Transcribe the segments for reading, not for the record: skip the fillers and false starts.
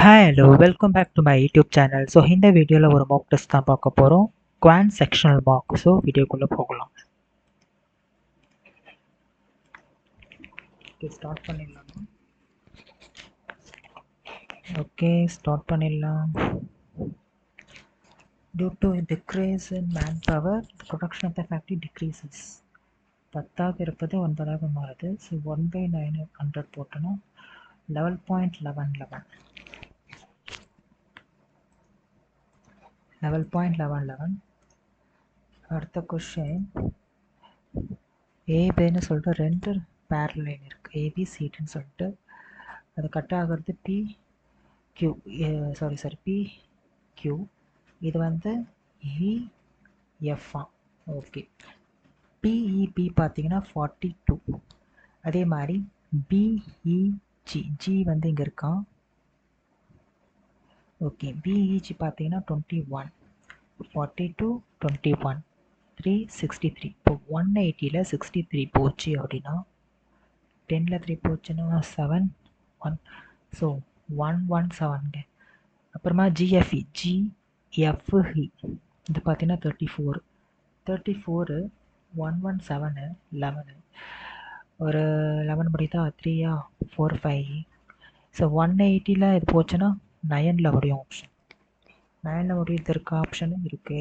Hello welcome back to my YouTube channel. So இந்த வீடியோவில் ஒரு மார்க் டெஸ்ட் தான் பார்க்க போகிறோம். Kuan sectional mark. ஸோ வீடியோக்குள்ளே போகலாம். ஓகே ஸ்டார்ட் பண்ணிடலாமா? ஓகே ஸ்டார்ட் பண்ணிடலாம். Due to a decrease in manpower, the production of the factory decreases. 10 இருப்பது 9 மாறுது. ஸோ 1/900 போட்டோன்னா 11.11 11.11. அடுத்த கொஷின், ஏபின்னு சொல்லிட்டு ரெண்டு பேரல் லைன் இருக்குது, ஏபிசிடின்னு சொல்லிட்டு. அது கட் ஆகிறது பி கியூ பி கியூ. இது வந்து இஎஃப்ஆ. ஓகே, பிஇபி பார்த்தீங்கன்னா 42. அதே மாதிரி பிஇஜி, ஜி வந்து இங்கே இருக்கான். ஓகே, பிஇஜி பார்த்தீங்கன்னா 21. 42 21 363. இப்போ 180ல் 63 போச்சு அப்படின்னா 10ல் 3 போச்சுன்னா 7 1. ஸோ 117ங்க. அப்புறமா ஜிஎஃப்இ, ஜிஎஃப்இ இது பார்த்தீங்கன்னா 34. 34 117 11. ஒரு 11 படித்தா 3 4 5. ஸோ 180ல் இது போச்சுன்னா 9ல் முடியும் ஆப்ஷன். 9ல் முடியறதுக்கு ஆப்ஷனும் இருக்கு.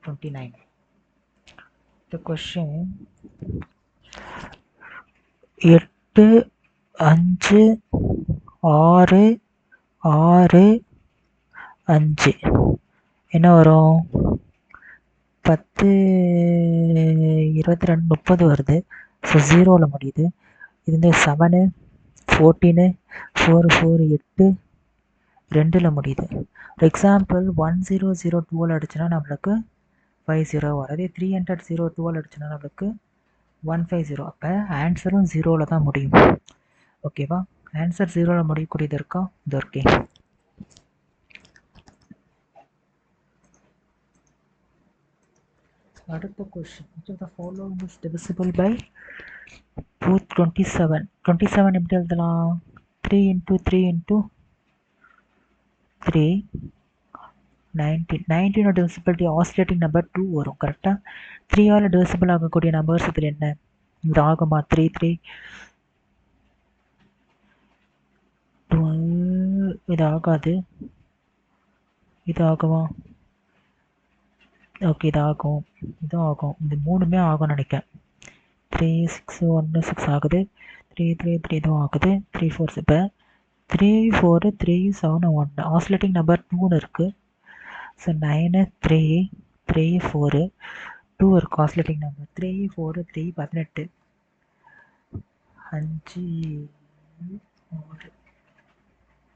29. The question, 8 5 6 6 5 என்ன வரும்? 10 22 30 வருது. ஸோ 0ல் முடியுது. இது வந்து 7 14 4 4 8 2ல் முடியுது. ஃபார் எக்ஸாம்பிள் 100 அடிச்சுன்னா நம்மளுக்கு 50 வரும். அதே 300 12 அடிச்சுன்னா நம்மளுக்கு 150. அப்போ ஆன்சரும் 0ல் தான் முடியும். ஓகேவா? ஆன்சர் 0ல் முடியக்கூடியது இருக்கா? இது ஓகே. அடுத்த question, which of the following is divisible by 227? 27 எப்படி எழுதலாம்? 3 into 3 into 3 19. 19ஓட divisibility oscillating number 2 வரும். கரெக்டாக 3ஆல் divisible ஆகக்கூடிய நம்பர்ஸ் இதில் என்ன? இது ஆகுமா? 3 3 12. இது ஆகாது. இது ஆகுமா? ஓகே, இது ஆகும். இதுவும் ஆகும். இது மூணுமே ஆகும்னு நினைக்கிறேன். 3 6 1 6 ஆகுது. 3 3 3 இதுவும் ஆகுது. 3 4. இப்போ 3 4 3 7 1 ஆசிலேட்டிங் நம்பர் 2ன்னு இருக்குது. ஸோ 9 3 3 4 2 இருக்குது ஆசிலேட்டிங் நம்பர். 3 4 3 18 5 6.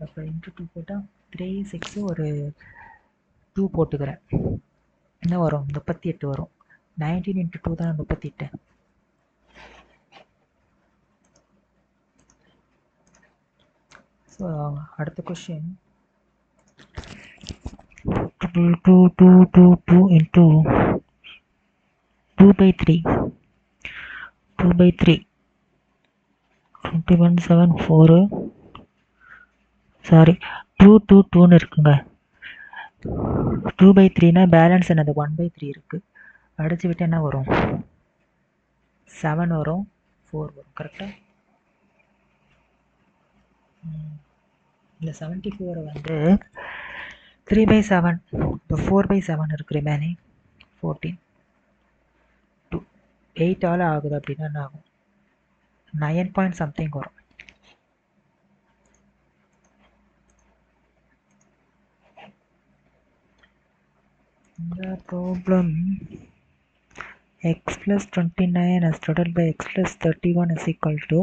அப்போ இன்ட்டு 2 போட்டால் 3 6 ஒரு 2 போட்டுக்கிறேன். என்ன வரும்? 38 வரும். 19 into 2 தான் 38. ஸோ அடுத்த கொஷின், 2 into 2/3 21 7 4. சாரி, 2 2 2ன்னு இருக்குங்க. 2/3னா பேலன்ஸ் என்னது? 1/3 இருக்குது. அடிச்சு விட்டு என்ன வரும்? 7 வரும், 4 வரும். கரெக்டாக? இல்லை, 74 வந்து 3/7. இப்போ 4/7 இருக்குது. ரிமைனிங் 14. 8ஆல் ஆகுது அப்படின்னா என்ன ஆகும்? 9 பாயிண்ட் சம்திங் வரும். இந்த problem x plus 29 as divided by x plus 31 is equal to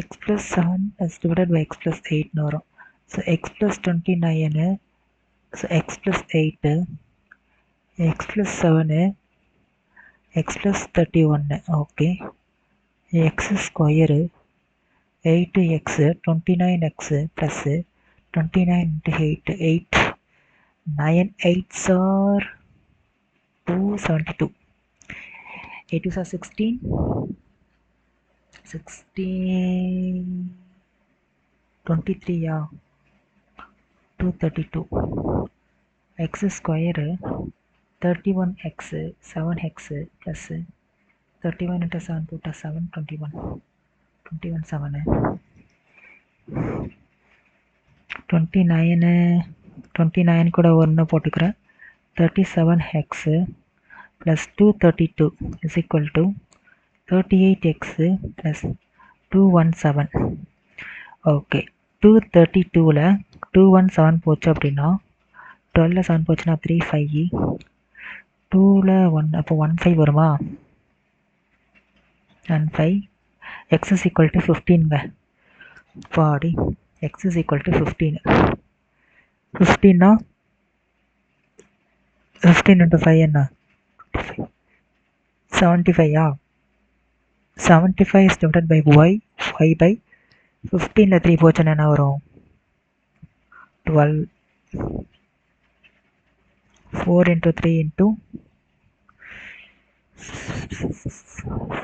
x plus 7 as divided by x plus 8 வரும். So x plus 29, so x plus 8, x plus 7, x plus 31. Okay, x square 8x 29x plus 29 into 8 8 9 8s are 272. 8 2s are 16. 23யா 232 x square 31x 7x plus 31 into 7 put 7 21 7 29 கூட 1 போட்டுக்கிறேன் 37x plus 232 is equal to 38x plus 217 okay 232ல 217 போச்சு அப்படின்னா 12ல 7 போச்சுன்னா 35 2ல 1 அப்போ 15 வருமா 15 x is equal to 15ங்க body x is equal to 15 15னா 15 into 5 என்ன 75யா 75 is divided by y 5 by 15ல 3 போச்சுன்னா என்ன வரும் 12 4 into 3 into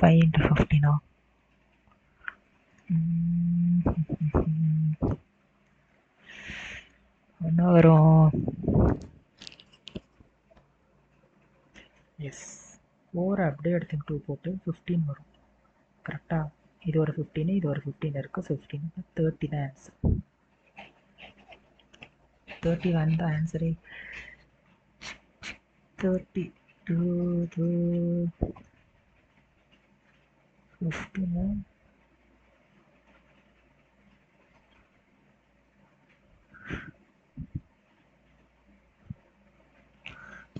5 into 15 என்ன வரும் எஸ் 4 அப்படியே எடுத்து 2 போட்டு 15 வரும் கரெக்டாக இது ஒரு 15 இது ஒரு 15 இருக்குது 15 30 தான் ஆன்சர் 31 தான் ஆன்சரே 32 15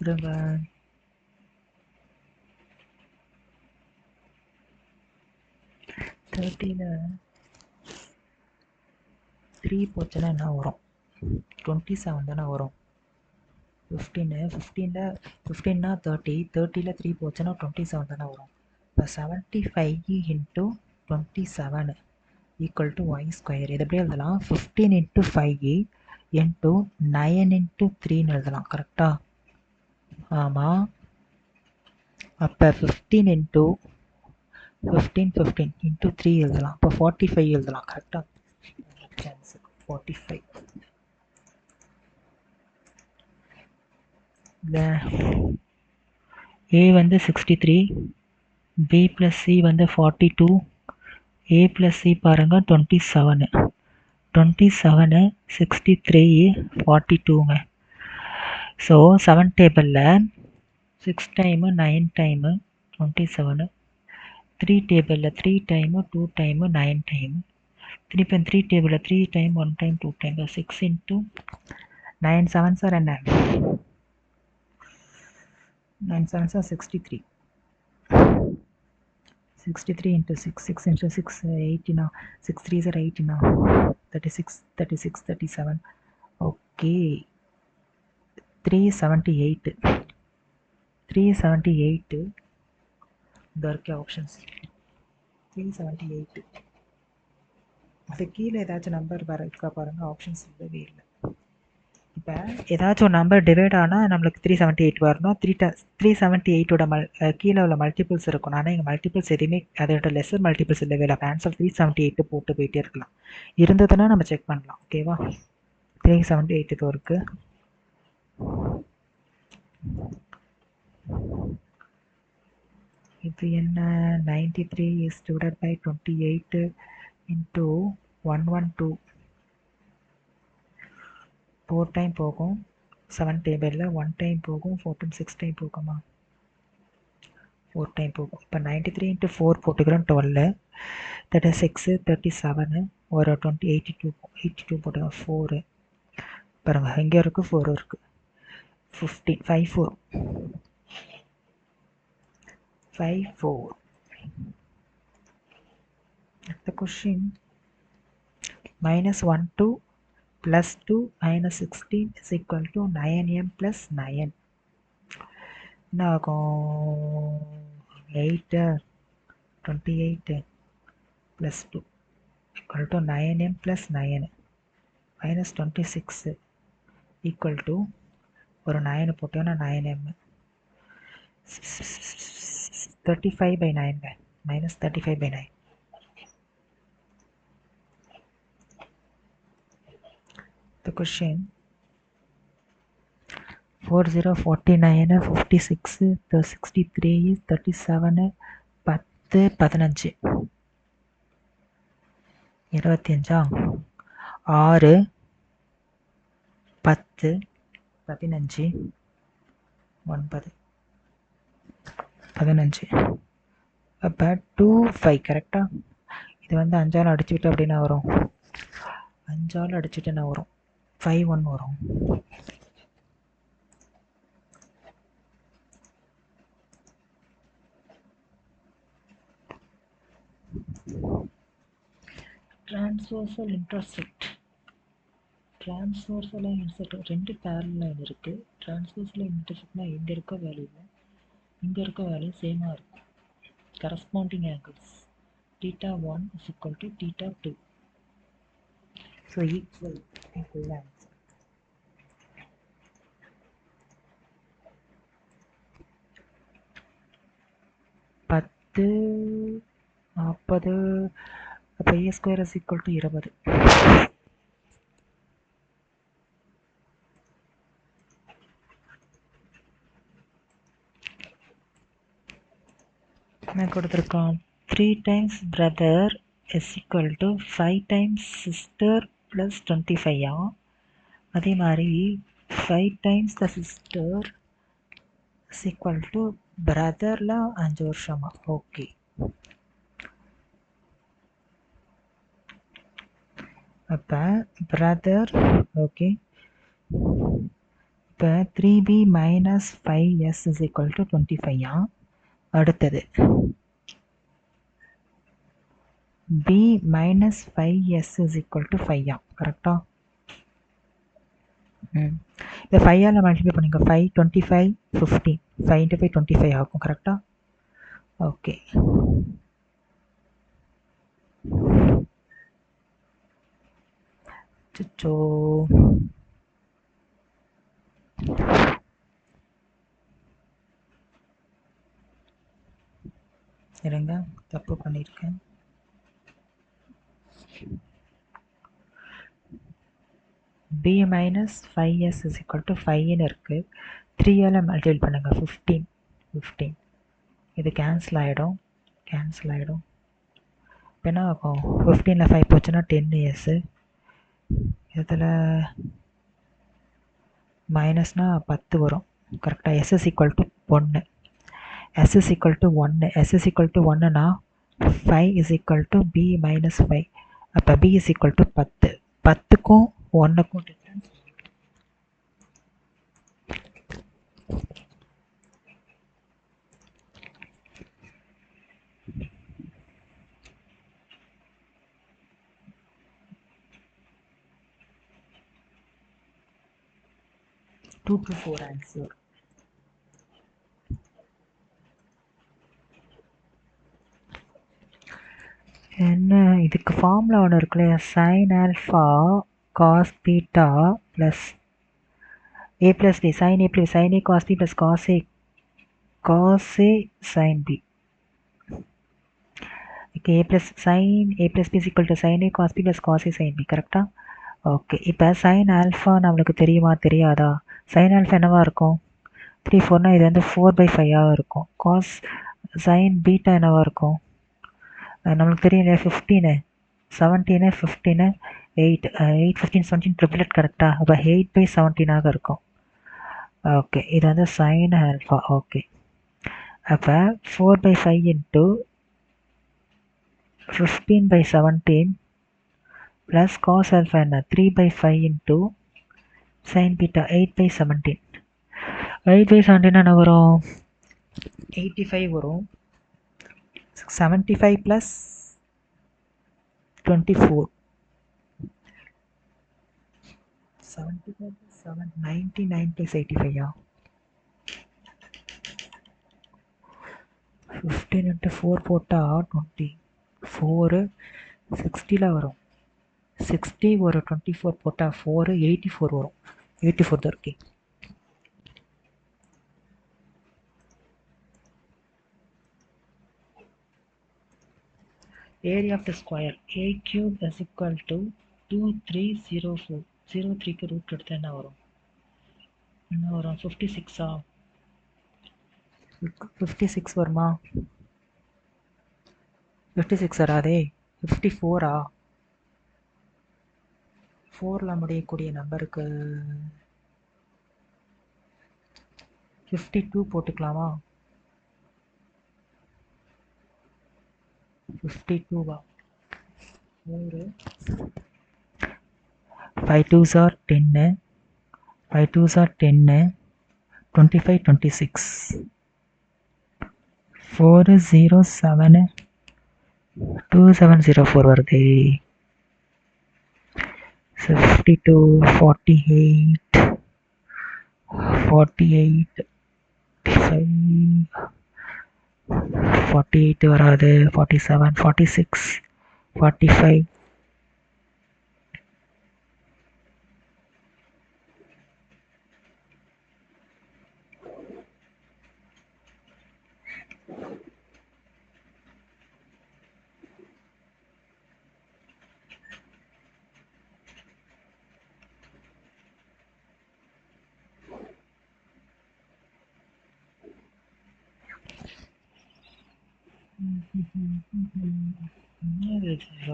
இருங்க 30ல 3 போச்சுன்னா என்ன வரும் 27 தானே வரும் 15னா 30ல 3 போச்சுன்னா 27 தானே வரும் இப்போ 75 into 27 equal to y square இது எப்படி எழுதலாம் 15 into 5 into 9 into 3ன்னு எழுதலாம் கரெக்டா ஆமாம் அப்போ 15 into 15 into 3 எழுதலாம் அப்போ 45 எழுதலாம் கரெக்டா 45 A வந்து 63 B plus C வந்து 42 A plus C பாருங்க 27 27 63 42ங்க ஸோ 7 டேபிளில் 6 டைமு 9 டைமு 27 3 டேபிளில் 3 டைமு 2 டைமு 9 டைமு திருப்பி 3 டேபிளில் 3 time 1 time 2 time 6 into 9 7 sir என்ன 9 7 sir 63 63 into 6 6 into 6 18 6 3 are 18 36 37 okay 378 இந்த இருக்க ஆப்ஷன்ஸ் 378 அது கீழே ஏதாச்சும் நம்பர் இருக்கா பாருங்க ஆப்ஷன்ஸ் இல்லவே இல்லை இப்போ ஏதாச்சும் ஒரு நம்பர் டிவைட் ஆனால் நம்மளுக்கு 378 வரணும் 378ஓட கீழே உள்ள மல்டிபிள்ஸ் இருக்கணும் ஆனால் எங்கள் மல்டிபிள்ஸ் எதுவுமே அதோட லெஸர் மல்டிபிள்ஸ் இல்லவே இல்லை ஆன்சர் 378 போட்டு போயிட்டே இருக்கலாம் இருந்ததுன்னா நம்ம செக் பண்ணலாம் ஓகேவா 378 இது இருக்கு இது என்ன 93 is divided by 28 into 112 4 time போகும் 7 டேபிளில் 1 டைம் போகும் 4 டைம் 6 டைம் போகுமா 4 டைம் போகும் இப்போ 93 into 4 போட்டுக்கிறோம் 12 தட் இஸ் 6 37 ஒரு 20 82 போட்டுக்கிறோம் 4 பாருங்க இங்கே இருக்குது 4 இருக்குது 54 அடுத்த question -1 to +2 -16 is equal to 9m plus 9 என்ன ஆகும் 8 28 plus 2 equal to 9m plus 9 minus 26 equal to ஒரு 9 போட்டோன்னா 9m 35 by 9 minus 35 by 9 the question 4049 56 63 37 10 15 25 6 10 15 9 15 அப்போ 2 5 கரெக்டாக இது வந்து 5ஆல் அடிச்சுக்கிட்டு அப்படின்னா வரும் 5ஆல் அடிச்சுட்டு என்ன வரும் 5 1 வரும் transversal intersect ரெண்டு பேரல் லைன் இருக்கு டிரான்ஸ்வர்சல் இன்டர்செக்ட்னா இங்க இருக்க வேல்யூ இங்க இருக்க வேல்யூ சேமா இருக்கும் corresponding angles theta 1 is equal to theta 2 so equal answer 10 40 அப்போ a square is equal to 20 என்ன கொடுத்துருக்கோம் 3 times brother is equal to 5 times sister plus 25 அதே மாதிரி 5 times the sister is equal to brotherல 5 வருஷமா ஓகே அப்போ brother okay இப்போ 3b minus 5s is equal to 25 அடுத்தது b minus 5s is equal to 5 கரெக்டா இந்த 5ஆல் மல்டிப்ளை பண்ணிங்க 5 25 15 5 into 5 25 ஆகும் கரெக்டா ஓகே சோ இருங்க தப்பு பண்ணியிருக்கேன் b minus 5s is equal to 5ன்னு இருக்கு 3ஆல் மல்டிப்ளை பண்ணுங்க 15 இது கேன்சல் ஆகிடும் இப்போ என்ன ஆகும் 15ல் 5 போச்சுன்னா 10s இதில் மைனஸ்னா 10 வரும் கரெக்டாக s is equal to 1 s is equal to 1னா 5 is equal to b minus 5 அப்போ b is equal to 10 10க்கும் 1க்கும் டிஃப்ரென்ஸ் 2 to 4 answer என்ன இதுக்கு ஃபார்முலா ஒன்று இருக்கு இல்லையா sine alpha cos beta plus A plus B sine A plus sine A cos B plus cos A sine B okay A plus B is equal to sine A cos B plus cos A sine B கரெக்டாக okay இப்போ sine alpha நம்மளுக்கு தெரியுமா தெரியாதா sign alpha என்னவா இருக்கும் 3 4னா இது வந்து 4/5 இருக்கும் காஸ் சைன் பீட்டா என்னவா இருக்கும் நம்மளுக்கு தெரியும் இல்லையா 15 17 15 8 15 17 ட்ரிப்ளெட் கரெக்டாக அப்போ 8/17 இருக்கும் ஓகே இது வந்து சைன் ஆல்ஃபா ஓகே அப்போ 4/5 இன்ட்டு 15/17 ப்ளஸ் காஸ் ஆல்ஃபா என்ன 3/5 இன்ட்டு சைன் பீட்டா 8/17 8/17 என்ன வரும் 85 வரும் 75 plus 24 75 plus 7 99 plus 85 15 into 4 போட்டா 20 4 60ல வரும் 60 ஒரு 24 போட்டா 4 84 வரும் 84 தான் இருக்கு area of the square a cube is equal to 2304 03க்கு root எடுத்தால் என்ன வரும்? 56ஆ? 56 வருமா? 56 வராதே. 54ஆ? 4ல் முடியக்கூடிய நம்பருக்கு 52 போட்டுக்கலாமா? 52வா? 4 5 2s are 10, 5 2s are 10, 25 26, 407 2704 வருது. 52 48 48 48 வராது. 47 46 45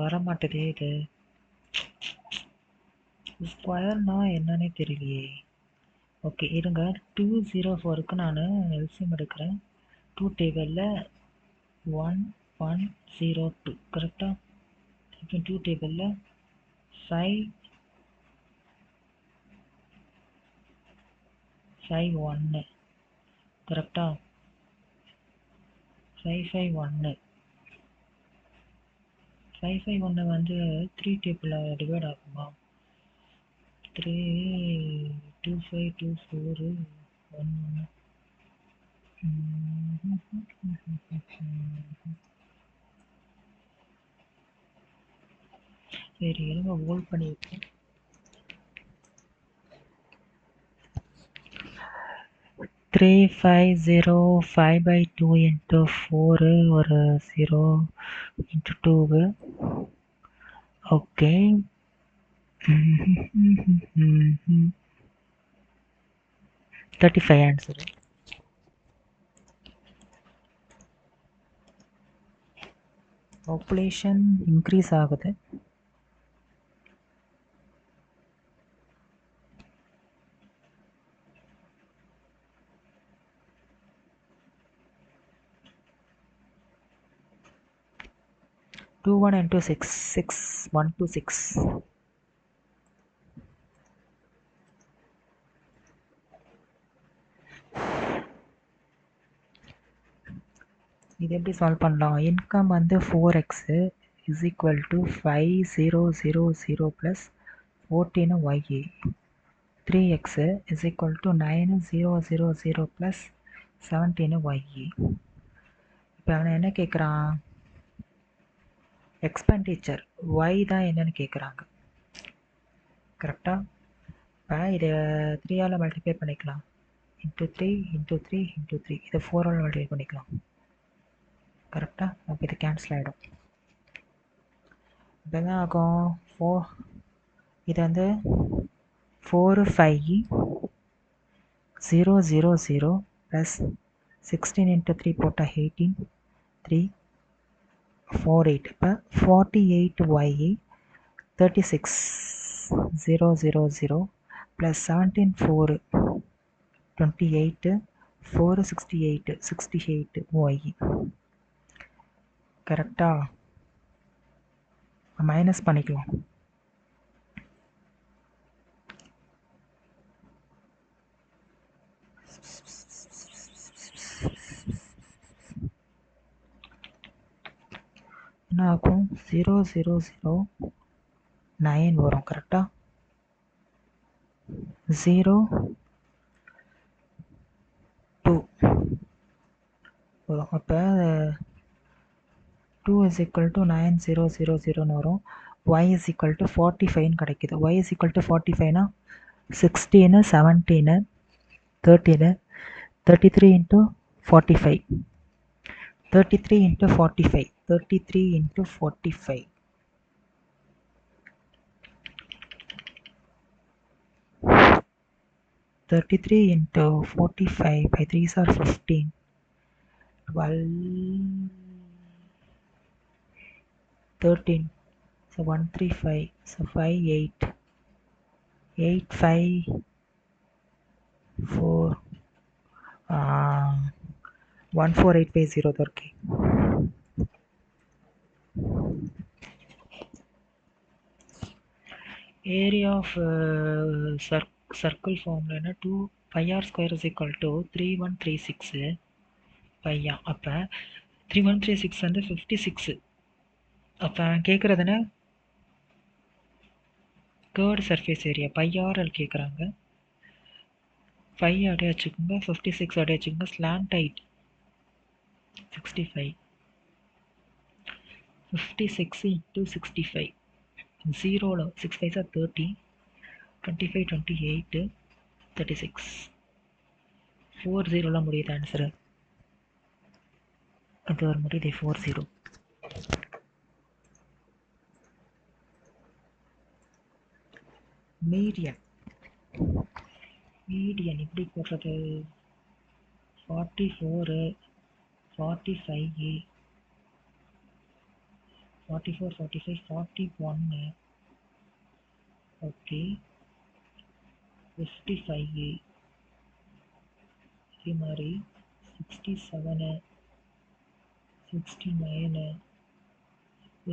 வர மாட்டேதே. இது ஸ்கொயர்னா என்னன்னே தெரியலையே. ஓகே இருங்க, 204க்கு நான் எல்சிஎம் எடுக்கிறேன். 2 டேபிளில் 1102 கரெக்டாக? இப்போ 2 டேபிளில் 551 கரெக்டாக? 551 551 வந்து 3 டேபிளில் டிவைட் ஆகுமா? 3 25 24 1 சரி இருங்க, ஹோல்ட் பண்ணியிருக்கேன். 3505/2 into 4 ஒரு 0 into 2. Okay 35 answer. Population increase ஆகுது. Two 1 into 6 6 1 to 6. இது எப்படி சால்வ் பண்ணலாம்? இன்கம் வந்து 4x is equal to 5000 plus 14y. 3x is equal to 9000 plus 17y. இப்போ அவனை என்ன கேட்குறான்? எக்ஸ்பெண்டிச்சர் y தான் என்னன்னு கேட்குறாங்க. கரெக்டாக? இப்போ இதை 3ஆல் மல்டிப்ளை பண்ணிக்கலாம். இன்ட்டு 3 இன்ட்டு 3 இன்ட்டு 3 இதை 4ஆல் மல்டிப்ளை பண்ணிக்கலாம். கரெக்டாக? அப்போ இது கேன்சல் ஆகிடும். இப்போ என்ன ஆகும்? இது வந்து 4 5 0 0 0 ப்ளஸ் 16 இன்ட்டு 3 போட்டால் 18 3 4 8. இப்போ 48y 36 0 0 0 ப்ளஸ் 17 4 28 4 68 68y. கரெக்டாக? மைனஸ் பண்ணிக்கலாம். என்ன ஆகும்? 0 0 0 9 வரும். கரெக்டாக? 0 2 வரும். அப்போ 2 is equal to 9000 வரும். y is equal to 45 கிடைக்குது. y is equal to 45னா 16 17 13 33 into 45 33 into 45 33 into 45 33 into 45 by 3s are 15. 12, 13. So 135. So 58. 854. 148 by 0 ದೊರಕಿ. Area of circle formula 2 pi r square is equal to 3136 pi r. அப்ப 3136 வந்து 56. அப்ப கேக்குறதுனா curved surface area pi r ல் கேக்குறாங்க. 5 அப்படியே வச்சுக்கோங்க, 56 அப்படியே வச்சுக்கோங்க, slant height 65. 56 into 65. 0 6 5 are 30. 25 28 36. 4 0 முடியுது ஆன்சர். அது ஒரு முடியுது 40. மீடியன் எப்படி போடுறது? 44 45 44 45 41 ஓகே 55 இதே மாதிரி 67 69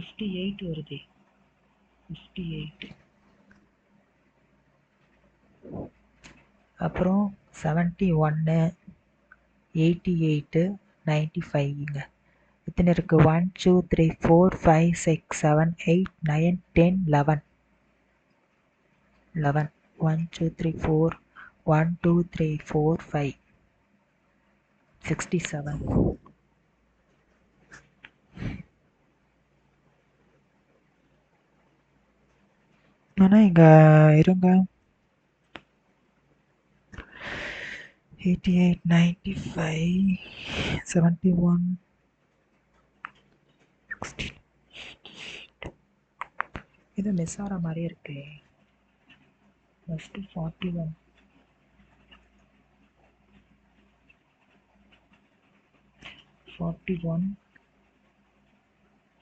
58 வருது 58. அப்புறம் 71 88 95ங்க. எத்தனை இருக்கு? 1 2 3 4 5 6 7 8 9 10 11. 11 1 2 3 4 1 2 3 4 5 67. ஆனா இங்க இருங்க 88 95 71 60. இது மிஸ் ஆகிற மாதிரி இருக்கு. ஃபர்ஸ்ட் 41 41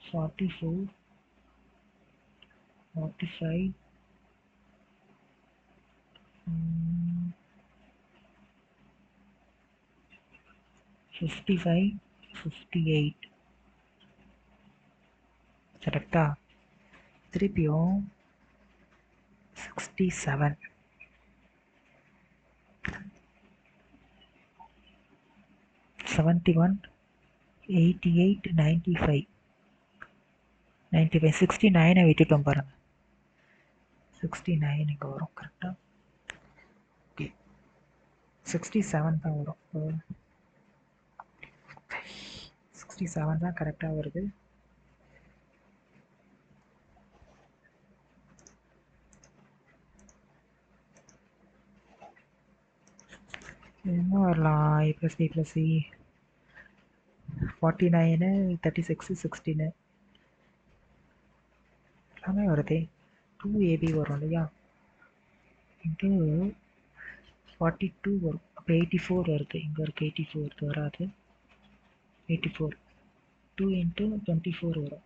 44 45 55 58. கரெக்டா? திருப்பியும் 67 71 88 95 95 69 விட்டுட்டோம் பாருங்க. 69 இங்கே வரும் கரெக்டா? ஓகே 67 தான் வரும். 67 தான் கரெக்டாக வருது. என்ன வரலாம்? a + b + c 49 36 16 எல்லாமே வருது. 2ab வரும் இல்லையா? இன்ட்டு 42 வரும். அப்போ 84 வருது. இங்கே இருக்கு 84 இது வராது. 84 2 × 24 வரும்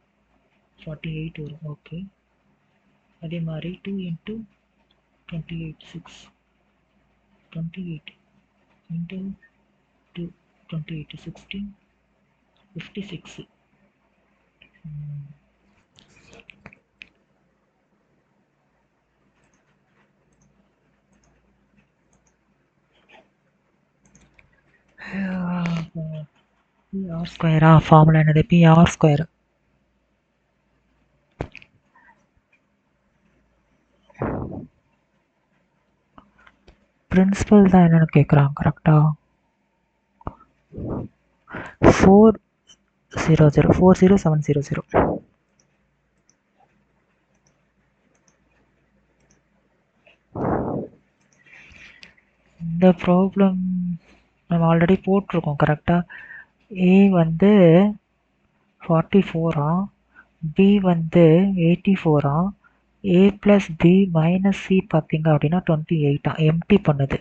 48 வரும். ஓகே அதே மாதிரி 2 × 28 6 28 × 2 28 16 56. PR ஸ்கொயரா? ஃபார்முலா என்னது? PR square. பிரின்சிபல் தான் என்னன்னு கேட்குறாங்க. கரெக்டா? 400 40700. இந்த ப்ராப்ளம் நம்ம ஆல்ரெடி போட்டிருக்கோம். கரெக்டாக? ஏ வந்து 44 பி வந்து 84 A + B - C பார்த்தீங்க அப்படின்னா 28 எம்டி பண்ணுது.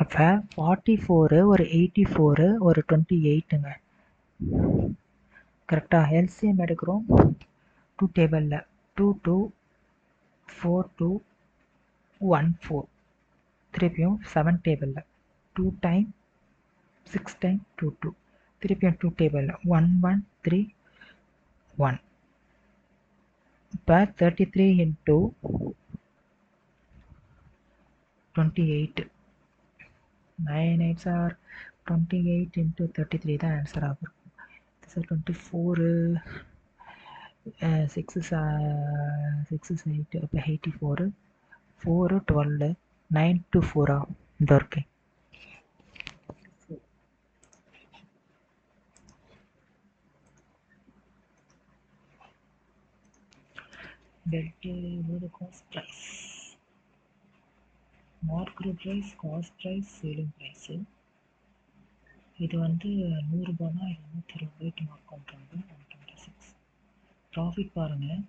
அப்போ 44 ஒரு 84 ஒரு 28ங்க. கரெக்டாக எல்சிஎம் எடுக்கிறோம். 2 டேபிளில் 2 2 4 2 1 4. திருப்பியும் 7 டேபிளில் 2 டைம் 6 டைம் 2 2. திருப்பியும் 2 டேபிளில் 1 1 3 1. இப்போ 33 into 28. 9 8s are 28 into 33 தான் ஆன்சர் ஆகும். 24 6 is 8 அப்போ 84 4 12 9 to 4 இந்த இருக்கு. delta cost price, market price, cost price, selling price. இது வந்து 100 ரூபாய்னா 220 மார்க் பண்ணுறாங்க. 126 ப்ராஃபிட் பாருங்கள்.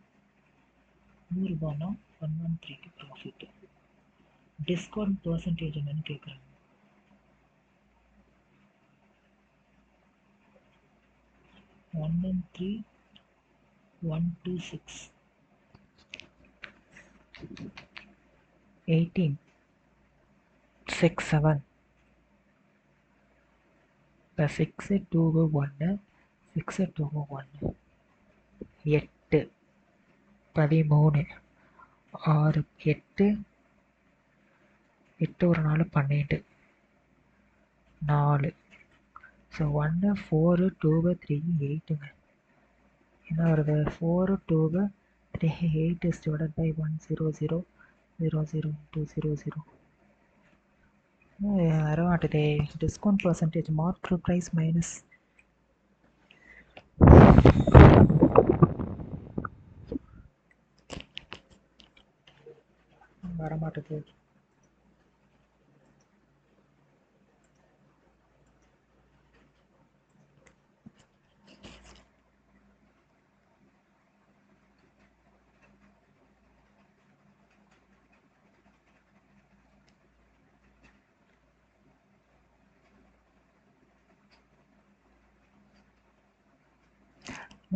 100 ரூபாய்னா 113க்கு ப்ராஃபிட். டிஸ்கவுண்ட் பர்சன்டேஜ் என்னன்னு கேட்குறாங்க. 113 126 18 6 7 இப்போ 6 2 1 6 2 1 8 13 6 8 8 ஒரு 4 12 4. ஸோ 1 4 2 3 8ங்க. என்ன வருது? 4 2 3 8 is divided by 1 0 0 0 0 2 0 0. வரமாட்டுதே. Discount percentage market price minus வரமாட்டுது.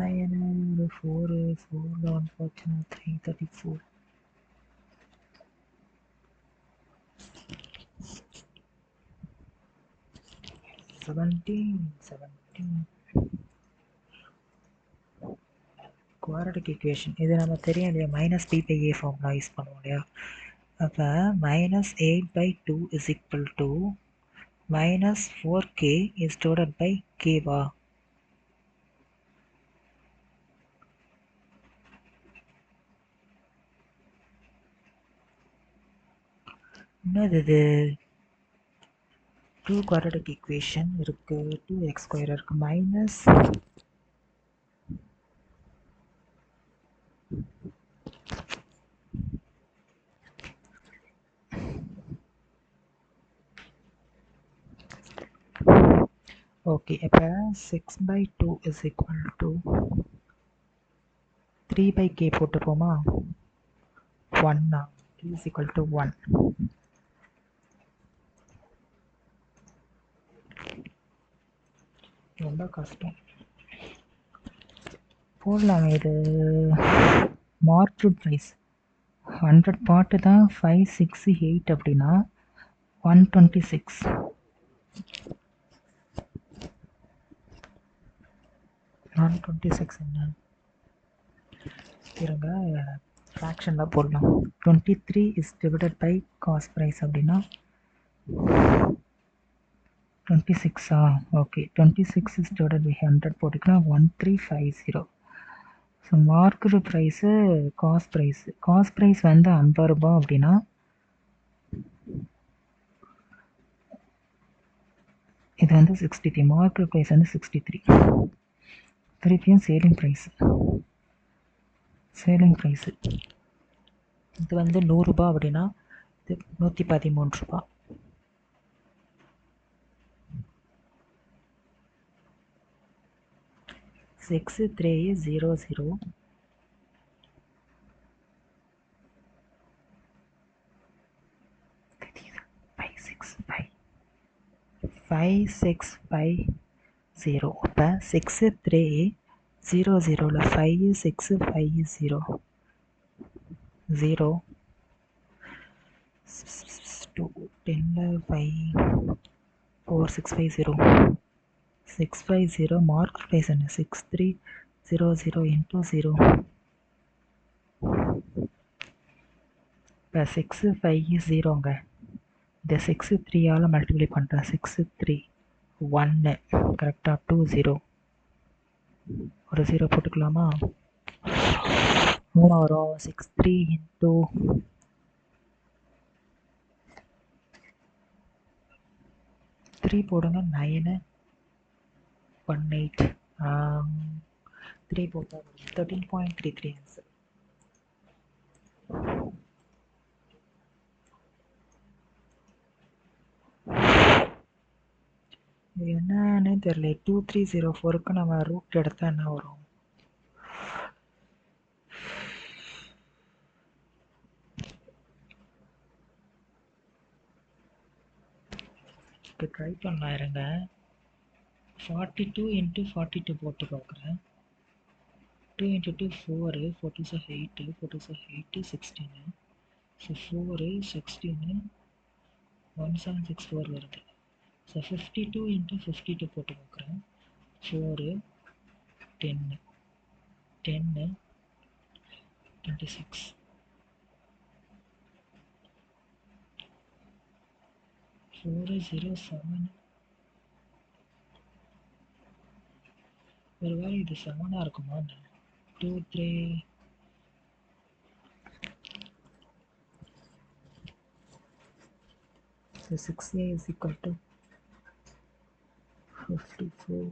ஒரு 4 4 1 போச்சுன்னா 334. குவாட்ரடிக் ஈக்குவேஷன் இது நம்ம தெரியும் இல்லையா? Minus B by A formula use பண்ணுவோம் இல்லையா? அப்போ -8/2 is equal to -4k is divided by k-வா? என்னது இது? 2 குவாட்ரடிக் ஈக்குவேஷன் இருக்கு, 2x² இருக்கு, மைனஸ் ஓகே. இப்போ 6/2 is equal to 3/k போட்டுப்போமா? 1 is equal to 1. ரொம்ப கஷ்டம் போடலாம். இது மார்க்கெட் ப்ரைஸ் 100 பாட்டு தான் 5 6 8 அப்படின்னா 126. என்ன இருங்க, ஃப்ராக்ஷனில் போடலாம். 23 is divided by cost price அப்படின்னா 26. ஓகே. 26 is divided by 100 போட்டுக்கலாம் 1350. So market price cost price வந்து 50 ரூபாய் அப்படின்னா இது வந்து 63. மார்க்கெட் ப்ரைஸ் வந்து 63. திருப்பியும் சேலிங் ப்ரைஸு இது வந்து 100 ரூபாய் அப்படின்னா இது 113 ரூபாய். Six 3 0 0 5 6 5 5650. இப்போ 6 3 0 0ல 5 6 5 0 0 2 10ல 5 4 6 5 0 6 5 0 மார்க் ஸ்பேஸ் என்ன 6 3 0 0 into 0. இப்போ 6 5 0ங்க. இந்த 6 3ஆல் மல்டிப்ளை பண்ணுறேன். 6 3 1 கரெக்டாக 2 0 ஒரு 0 போட்டுக்கலாமா? 3 வரும். 6 3 into 3 போடுங்க. 9 18 3 போட்டால் 13.33 ஆன்சர். இது என்னன்னு தெரியல. 2304க்கு நம்ம ரூட் எடுத்தா என்ன வரும்? ட்ரை பண்ணலாம் இருங்க. 42 into 42 போட்டு பார்க்குறேன். 2 into 2 4 4 2 is 8 4 2 is 8 16. ஸோ 4 16 1764 வருது. ஸோ 52 into 52 போட்டு பார்க்குறேன். 4 10 10 26 407. ஒருவேளை இது 7ஆக இருக்குமா? 2 3 so 6a is equal to 54.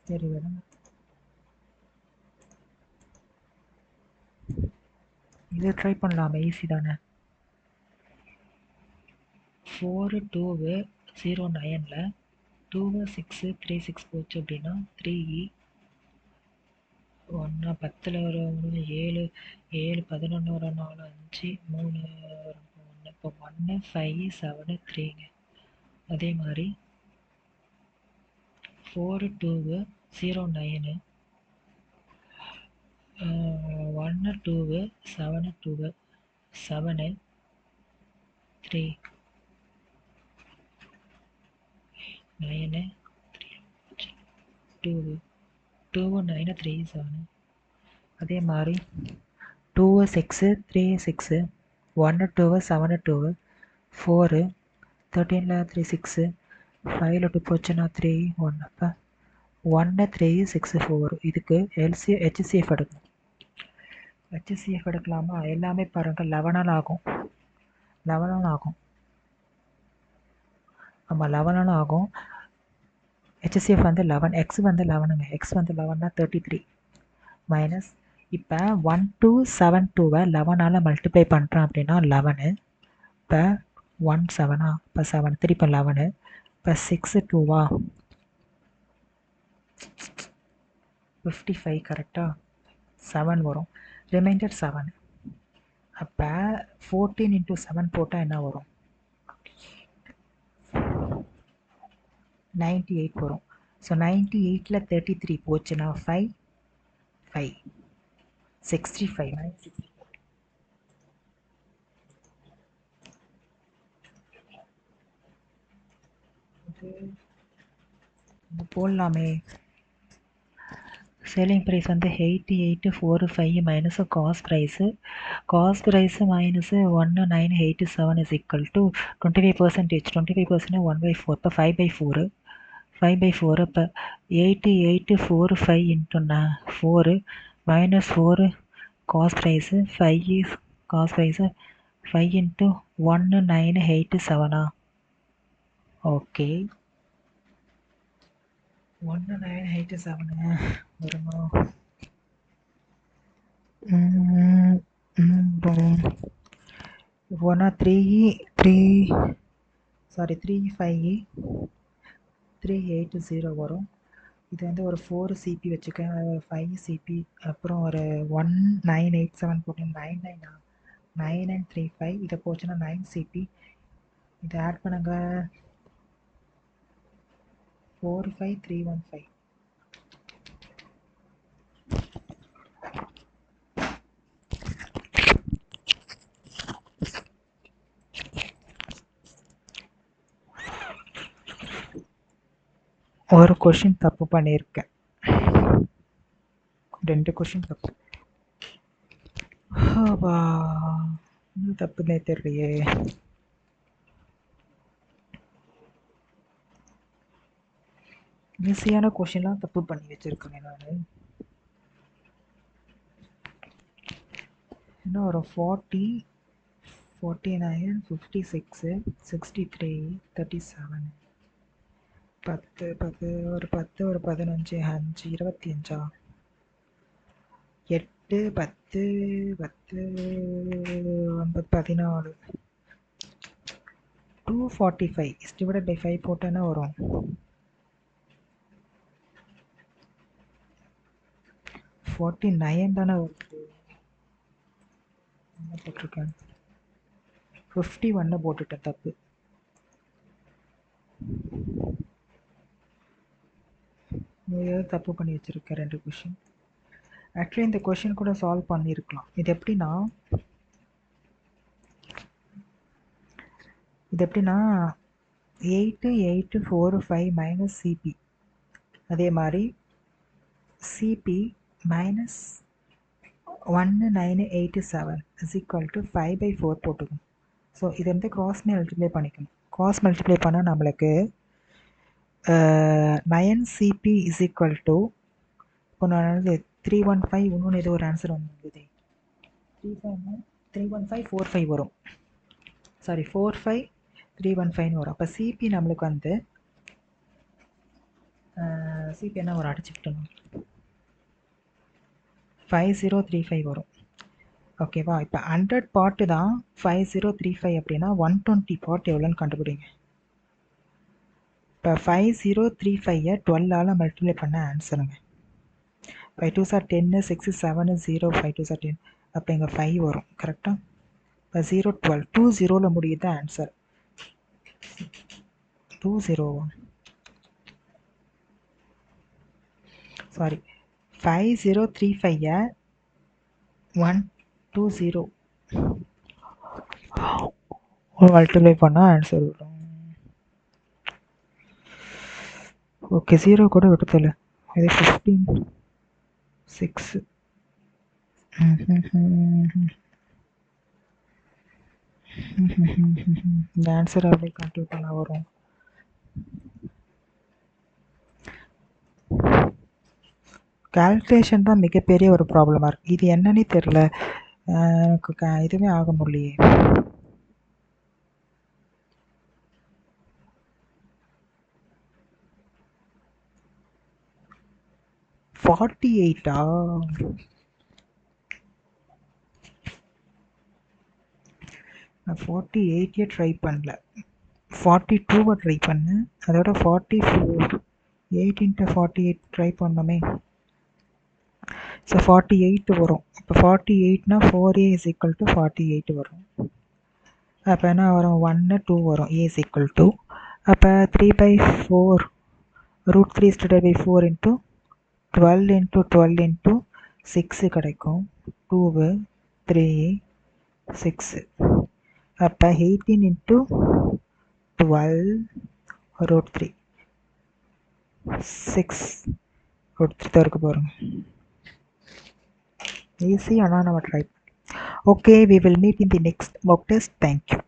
சரி வேணும். இதை ட்ரை பண்ணலாமே, ஈஸி தானே. 4 2 0 9ல் 2 6 3 6 போச்சு அப்படின்னா 3 1 10ல் ஒரு 3 7 7 11 ஒரு 4 5 3 1 இப்போ 1 5 7 3ங்க. அதே மாதிரி 4 2 0 9 1 2 7 2 7 3 9 3 2 2 9 3 7. அதே மாதிரி 2 6 3 6 1 2 7 2 4 13ல் 3 6 5ல் 2 போச்சுன்னா 3 1 அப்போ 1 3 6 4. இதுக்கு HCF எடுக்கணும். HCF எடுக்கலாமா? எல்லாமே பாருங்கள் 11 ஆகும். 11 ஆகும். ஆமாம் 11 ஆகும். HCF வந்து 11. X வந்து 11ங்க. X வந்து 11னா 33 மைனஸ். இப்போ 1 2 7 2வை 11ஆல் மல்டிப்ளை பண்ணுறேன் அப்படின்னா 11. இப்போ 1 7ஆ? இப்போ 7 திருப்பி 11. இப்போ 6 2வா? 55 கரெக்டாக 7 வரும். ரிமைண்டர் 7. அப்போ 14 into 7 போட்டால் என்ன வரும்? 98 வரும். ஸோ 98ல் 33 போச்சுன்னா 5 5 65 போடலாமே. சேலிங் ப்ரைஸ் வந்து 8845 minus cost price. Cost price minus 1987 is equal to 25%. 25% 1/4. இப்போ 5/4 5/4. இப்போ 8845 into 4 minus 4 cost price 5 is cost price 5 into 1987. Okay 1987 வருமா? ஒன்னா 3580 வரும். இது வந்து ஒரு 4 சிபி வச்சுக்கேன். 5 சிபி அப்புறம் ஒரு 1987 போட்டு 99 9935 இதை போச்சுன்னா 9CP. இதை ஆட் பண்ணுங்க 45315. ஒரு கொஷின் தப்பு பண்ணியிருக்கேன், 2 கொஷின் தப்பு. இன்னும் தப்புனே தெரியலையே. ஈஸியான கொஷின்லாம் தப்பு பண்ணி வச்சிருக்கேன் நான். இன்னும் ஒரு 40, 49, 56, 63, 37, 10, 10, ஒரு 10, ஒரு 15, 5, 25, 8, 10, 10, 9, 14, 245 is divided by 5 போட்டால் என்ன வரும்? 49 தானே வருது. என்ன போட்டிருக்கேன்? 51 போட்டுட்டேன், தப்பு. தப்பு பண்ணி வச்சிருக்கேன் 2 கொஷின். ஆக்சுவலி இந்த கொஷின் கூட சால்வ் பண்ணியிருக்கலாம். இது எப்படின்னா 8845 மைனஸ் சிபி, அதே மாதிரி CP minus 1987 is equal to 5/4 போட்டுக்கணும். ஸோ இது வந்து கிராஸ் மல்டிப்ளை பண்ணிக்கணும். கிராஸ் மல்டிப்ளை பண்ணால் நம்மளுக்கு 9CP இஸ் ஈக்குவல் டு, இப்போ நான் 315, இன்னொன்று ஏதோ ஒரு ஆன்சர் வந்துது, 31545 வரும். சாரி, 45315 வரும். அப்போ சிபி நம்மளுக்கு வந்து சிபி என்ன ஒரு அடிச்சுக்கிட்டோம், 5035 வரும். ஓகேவா? இப்போ 100 பார்ட்டு தான் 5035 அப்படின்னா 120 பார்ட் எவ்வளோன்னு கண்டுபிடிங்க. இப்போ 5035 12ஆல் மல்டிப்ளை பண்ண ஆன்சருங்க. 5 2s are 10, 6 7 0, 5 2s are 10. அப்போ இங்கே 5 வரும். கரெக்டாக? இப்போ 0 12, 2 0ல் முடியுது ஆன்சர். 2 0 சாரி, 5035 120 மல்டிப்ளை பண்ணால் ஆன்சர் வரும். ஓகே, 0 கூட விட்டுதல, இது 15 6. இந்த ஆன்சர் அப்படியே கண்ட்ரோல் பண்ண வரும். கால்குலேஷன் தான் மிகப்பெரிய ஒரு ப்ராப்ளமாக இருக்குது. இது என்னன்னே தெரில, எனக்கு இதுவே ஆக முடியலையே. 48ஆ? நான் 48 ட்ரை பண்ணல, 42 ட்ரை பண்ணேன். அதோட 44, 8 × 48 ட்ரை பண்ணோமே. ஸோ 48 வரும். இப்போ 48னா 4a இஸ் ஈக்குவல் டு 48 வரும். அப்போ என்ன வரும்? 1 2 வரும். a இஸ் ஈக்குவல் டு, அப்போ 3/4 √3 is divided by 4 into 12 into 12 into 6 கிடைக்கும். 2 3 6. அப்போ 18 into 12 √3 6 √3 தான் இருக்க பாருங்க. ஈஸி, ஆனால் நம்ம try. Okay, we will meet in the next mock test. Thank you.